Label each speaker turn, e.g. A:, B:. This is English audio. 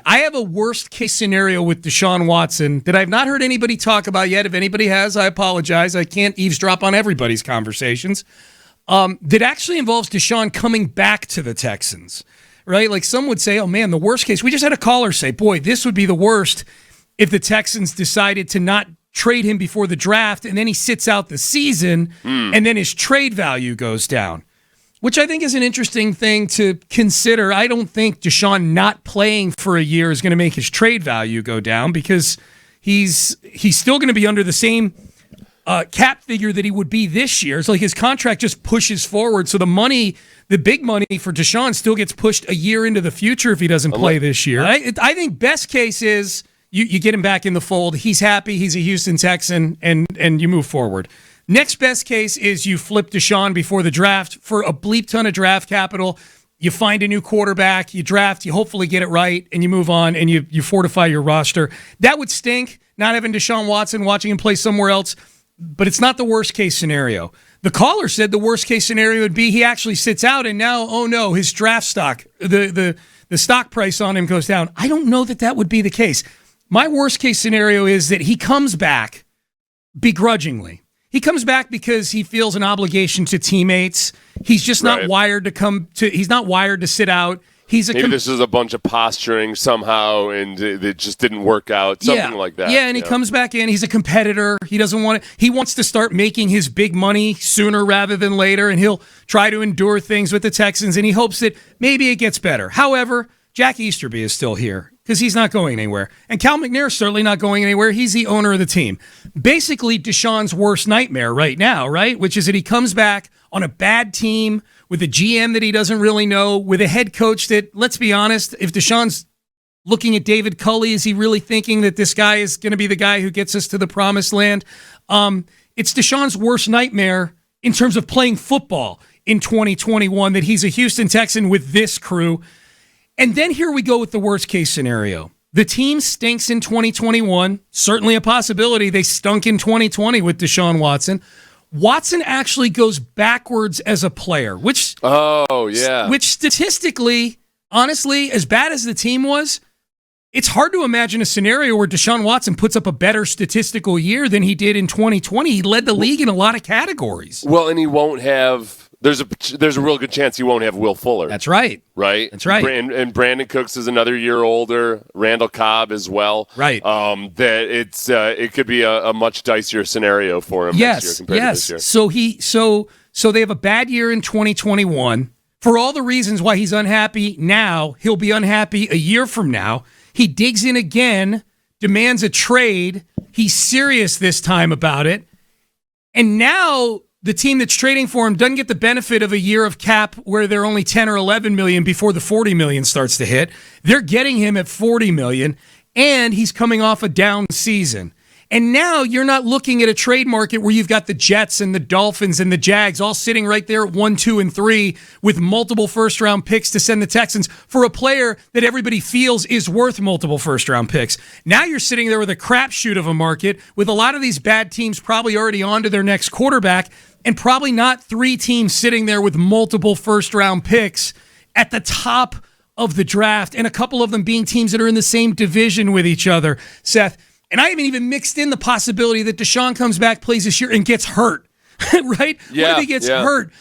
A: I have a worst-case scenario with Deshaun Watson that I've not heard anybody talk about yet. If anybody has, I apologize. I can't eavesdrop on everybody's conversations. That actually involves Deshaun coming back to the Texans, right? Like some would say, oh, man, the worst case. We just had a caller say, boy, this would be the worst if the Texans decided to not trade him before the draft, and then he sits out the season, and then his trade value goes down, which I think is an interesting thing to consider. I don't think Deshaun not playing for a year is going to make his trade value go down because he's still going to be under the same cap figure that he would be this year. It's like his contract just pushes forward, so the big money for Deshaun still gets pushed a year into the future if he doesn't play this year. I think best case is you get him back in the fold. He's happy. He's a Houston Texan, and you move forward. Next best case is you flip Deshaun before the draft for a bleep ton of draft capital. You find a new quarterback, you draft, you hopefully get it right, and you move on, and you fortify your roster. That would stink, not having Deshaun Watson, watching him play somewhere else, but it's not the worst case scenario. The caller said the worst case scenario would be he actually sits out, and now, oh no, his draft stock, the stock price on him goes down. I don't know that would be the case. My worst case scenario is that he comes back begrudgingly. He comes back because he feels an obligation to teammates. He's just not wired to he's not wired to sit out. Maybe this is a bunch of posturing somehow, and it just didn't work out. Something like that.
B: Yeah, and he comes back in. He's a competitor. He doesn't want it. He wants to start making his big money sooner rather than later, and he'll try to endure things with the Texans, and he hopes that maybe it gets better. However, Jack Easterby is still here because he's not going anywhere. And Cal McNair is certainly not going anywhere. He's the owner of the team. Basically, Deshaun's worst nightmare right now, right? Which is that he comes back on a bad team with a GM that he doesn't really know, with a head coach that, let's be honest, if Deshaun's looking at David Culley, is he really thinking that this guy is going to be the guy who gets us to the promised land? It's Deshaun's worst nightmare in terms of playing football in 2021, that he's a Houston Texan with this crew. And then here we go with the worst case scenario. The team stinks in 2021. Certainly a possibility. They stunk in 2020 with Deshaun Watson. Watson actually goes backwards as a player, which statistically, honestly, as bad as the team was, it's hard to imagine a scenario where Deshaun Watson puts up a better statistical year than he did in 2020. He led the league in a lot of categories.
A: Well, and he won't have... There's a real good chance he won't have Will Fuller.
B: That's right.
A: Right?
B: That's right.
A: And Brandon Cooks is another year older. Randall Cobb as well.
B: Right.
A: That it could be a much dicier scenario for him next year compared to this year.
B: So they have a bad year in 2021. For all the reasons why he's unhappy now, he'll be unhappy a year from now. He digs in again, demands a trade. He's serious this time about it. And now the team that's trading for him doesn't get the benefit of a year of cap where they're only 10 or 11 million before the 40 million starts to hit. They're getting him at 40 million, and he's coming off a down season. And now you're not looking at a trade market where you've got the Jets and the Dolphins and the Jags all sitting right there at 1, 2, and 3 with multiple first-round picks to send the Texans for a player that everybody feels is worth multiple first-round picks. Now you're sitting there with a crapshoot of a market with a lot of these bad teams probably already on to their next quarterback, and probably not 3 teams sitting there with multiple first-round picks at the top of the draft, and a couple of them being teams that are in the same division with each other, Seth. And I haven't even mixed in the possibility that Deshaun comes back, plays this year, and gets hurt, right?
A: Yeah,
B: what if he gets hurt?